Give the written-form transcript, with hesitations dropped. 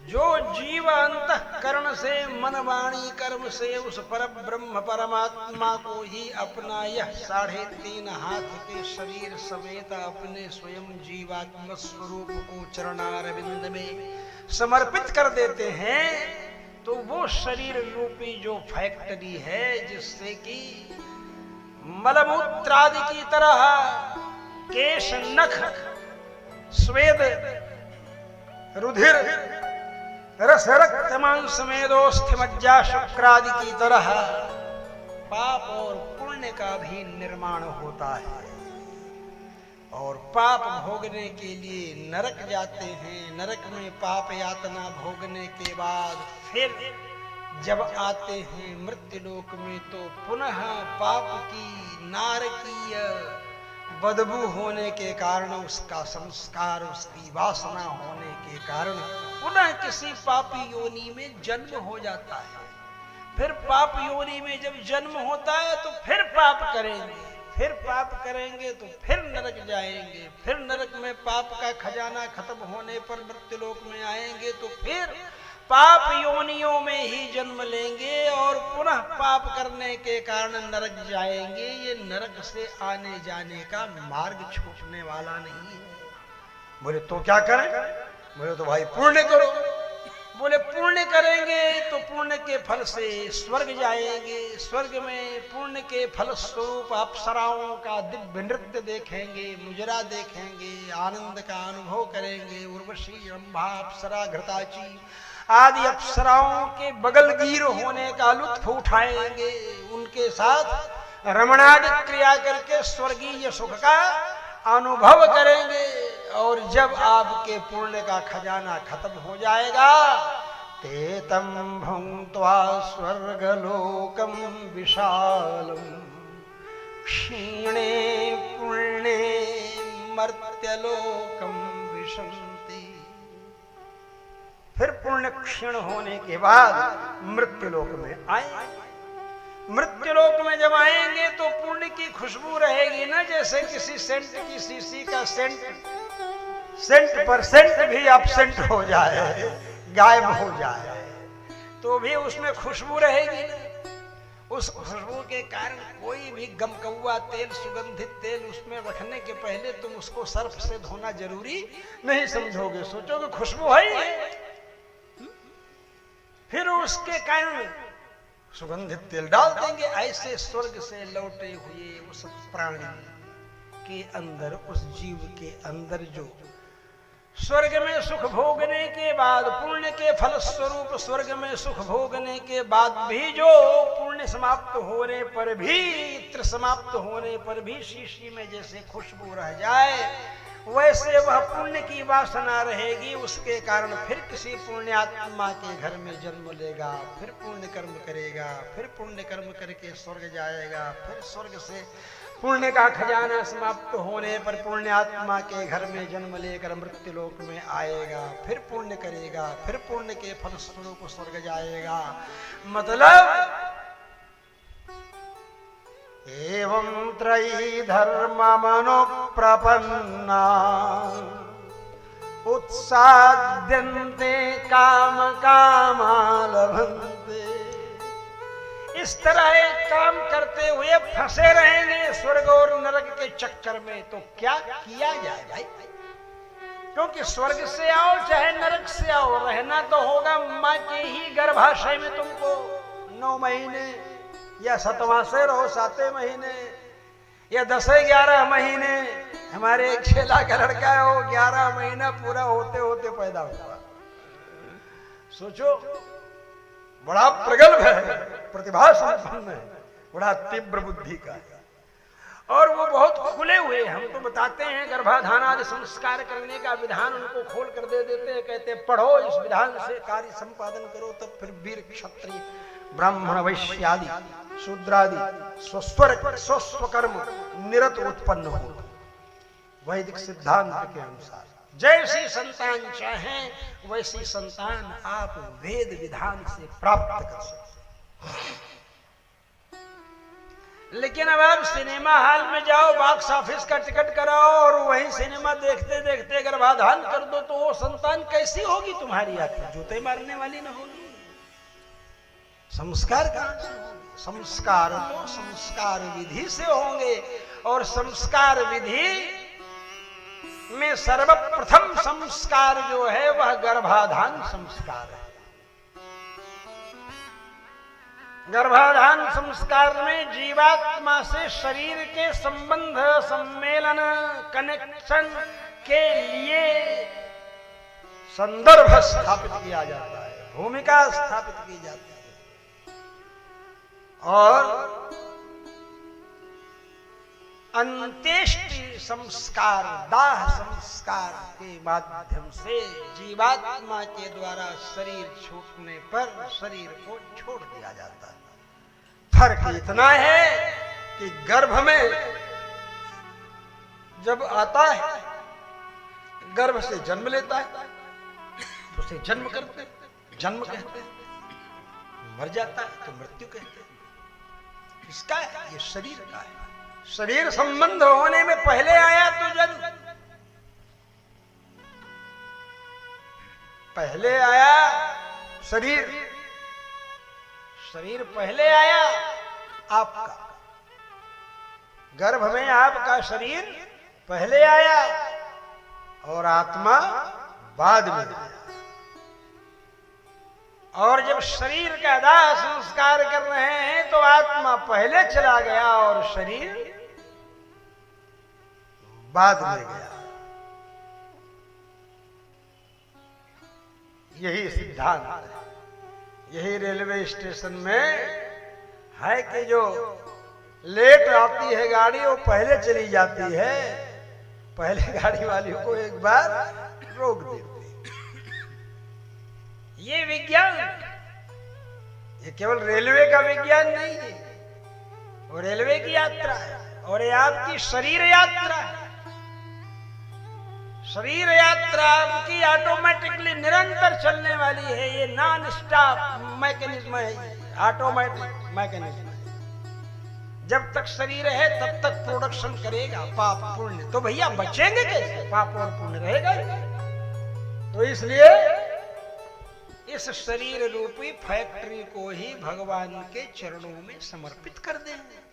जो जीव अंतःकरण से मन वाणी कर्म से उस पर ब्रह्म परमात्मा को ही अपना यह 3.5 हाथ के शरीर समेत अपने स्वयं जीवात्म स्वरूप को चरणारविंद में समर्पित कर देते हैं, तो वो शरीर रूपी जो फैक्ट्री है जिससे कि मलमूत्रादि की तरह केश नख स्वेद रुधिर रस रक्त मांस मेदोस्थि मज्जा शुक्रादि की तरह पाप और पुण्य का भी निर्माण होता है, और पाप भोगने के लिए नरक जाते हैं। नरक में पाप यातना भोगने के बाद फिर जब आते हैं मृत्युलोक में, तो पुनः पाप की नारकीय बदबू होने के कारण, उसका संस्कार, उसकी वासना होने के कारण पुनः किसी पापी योनि में जन्म हो जाता है। फिर पाप योनि में जब जन्म होता है तो फिर पाप करेंगे, फिर पाप करेंगे तो फिर नरक जाएंगे, फिर नरक में पाप का खजाना खत्म होने पर मृत्युलोक में आएंगे तो फिर पाप योनियों में ही जन्म लेंगे और पुनः पाप करने के कारण नरक जाएंगे। ये नरक से आने जाने का मार्ग छूटने वाला नहीं है। बोले तो क्या करें? बोले तो भाई पुण्य करो। बोले पुण्य करेंगे तो पुण्य के फल से स्वर्ग जाएंगे, स्वर्ग में पुण्य के फल स्वरूप अप्सराओं का दिव्य नृत्य देखेंगे, मुजरा देखेंगे, आनंद का अनुभव करेंगे। उर्वशी, रंभा, अप्सरा, घृताची आदि अप्सराओं के बगलगीर होने का लुत्फ उठाएंगे, उनके साथ रमणादि क्रिया करके स्वर्गीय सुख का अनुभव करेंगे। और जब आपके पुण्य का खजाना खत्म हो जाएगा, ते तम भुंक्त्वा स्वर्गलोकम विशालम क्षीणे पुण्ये मर्त्यलोकम विशन्ति। फिर पुण्य क्षीण होने के बाद मृत्युलोक में आए। मृत्युलोक में जब आएंगे तो पुण्य की खुशबू रहेगी ना, जैसे किसी सेंट की शीशी का सेंट परसेंट भी अपसेंट हो जाए, गायब हो जाए, तो भी उसमें खुशबू रहेगी ना। उस खुशबू के कारण कोई भी गमकौआ तेल, सुगंधित तेल उसमें रखने के पहले तुम उसको सर्फ से धोना जरूरी नहीं समझोगे, सोचोगे खुशबू है। फिर उसके कारण सुगंधित तेल डाल देंगे। ऐसे स्वर्ग से लौटे हुए उस प्राणी के अंदर, उस जीव के अंदर जो स्वर्ग में सुख भोगने के बाद, पुण्य के फल स्वरूप स्वर्ग में सुख भोगने के बाद भी जो पुण्य समाप्त होने पर भी, इत्र समाप्त होने पर भी शीशी में जैसे खुशबू रह जाए, वैसे वह पुण्य की वासना रहेगी। उसके कारण फिर किसी पुण्यात्मा के घर में जन्म लेगा, फिर पुण्य कर्म करेगा, फिर पुण्य कर्म करके स्वर्ग जाएगा, फिर स्वर्ग से पुण्य का खजाना समाप्त होने पर पुण्यात्मा के घर में जन्म लेकर मृत्युलोक में आएगा, फिर पुण्य करेगा, फिर पुण्य के फल स्वरूप स्वर्ग जाएगा। मतलब एवं त्रयी धर्ममनुप्रपन्ना उत्साद्यन्ते काम कामा लभन्ते। इस तरह एक काम करते हुए फंसे रहेंगे स्वर्ग और नरक के चक्कर में, तो क्या किया जाए भाई? क्योंकि स्वर्ग से आओ चाहे नरक से आओ, रहना तो होगा माँ के ही गर्भाशय में। तुमको 9 महीने या 7वां से रहो, 7वें महीने या 10-11 महीने। हमारे एक छेला का लड़का है, वो 11 महीना पूरा होते होते पैदा हुआ। सोचो, बड़ा प्रगल्भ है, प्रतिभा संपन्न है, बड़ा तीव्र बुद्धि का है, और वो बहुत खुले हुए। हम तो बताते हैं गर्भाधान आदि संस्कार करने का विधान उनको खोल कर दे देते हैं, कहते हैं पढ़ो, इस विधान से कार्य संपादन करो, तब फिर वीर क्षत्रिय ब्राह्मण वैश्य आदि शूद्रादि स्वस्वकर्म निरत उत्पन्न हो। वैदिक सिद्धांत के अनुसार जैसी संतान चाहें वैसी संतान आप वेद विधान से प्राप्त कर सकते। लेकिन अब आप सिनेमा हॉल में जाओ, बॉक्स ऑफिस का टिकट कराओ और वहीं सिनेमा देखते देखते गर्भाधान कर दो तो वो संतान कैसी होगी तुम्हारी? आखिर जूते मारने वाली ना होगी। संस्कार कहां से होंगे? संस्कार तो संस्कार विधि से होंगे, और संस्कार विधि में सर्वप्रथम संस्कार जो है वह गर्भाधान संस्कार है। गर्भाधान संस्कार में जीवात्मा से शरीर के संबंध, सम्मेलन, कनेक्शन के लिए संदर्भ स्थापित किया जाता है, भूमिका स्थापित की जाती है, और अंत्येष्टि संस्कार, दाह संस्कार के माध्यम से जीवात्मा के द्वारा शरीर छूटने पर शरीर को छोड़ दिया जाता है। फर्क इतना है कि गर्भ में जब आता है, गर्भ से जन्म लेता है, तो उसे जन्म कहते हैं, मर जाता है तो मृत्यु कहते हैं। इसका है, ये शरीर का है। शरीर संबंध होने में पहले आया तो जन्म, पहले आया शरीर, शरीर पहले आया आपका, गर्भ में आपका शरीर पहले आया और आत्मा बाद में आया। और जब शरीर का दाह संस्कार कर रहे हैं तो आत्मा पहले चला गया और शरीर बाद में गया। यही सिद्धांत है। यही रेलवे स्टेशन में है कि जो लेट आती है गाड़ी वो पहले चली जाती है, पहले गाड़ी वाली को एक बार रोक देती है। ये विज्ञान, ये केवल रेलवे का विज्ञान नहीं है, वो रेलवे की यात्रा है और ये आपकी शरीर यात्रा है। शरीर यात्रा आपकी ऑटोमेटिकली निरंतर चलने वाली है। ये नॉन स्टॉप मैकेनिज्म है, ऑटोमेटिक मैकेनिज्म है। जब तक शरीर है तब तक प्रोडक्शन करेगा पाप पुण्य, तो भैया बचेंगे कैसे? पाप और पुण्य रहेगा। तो इसलिए इस शरीर रूपी फैक्ट्री को ही भगवान के चरणों में समर्पित कर देंगे।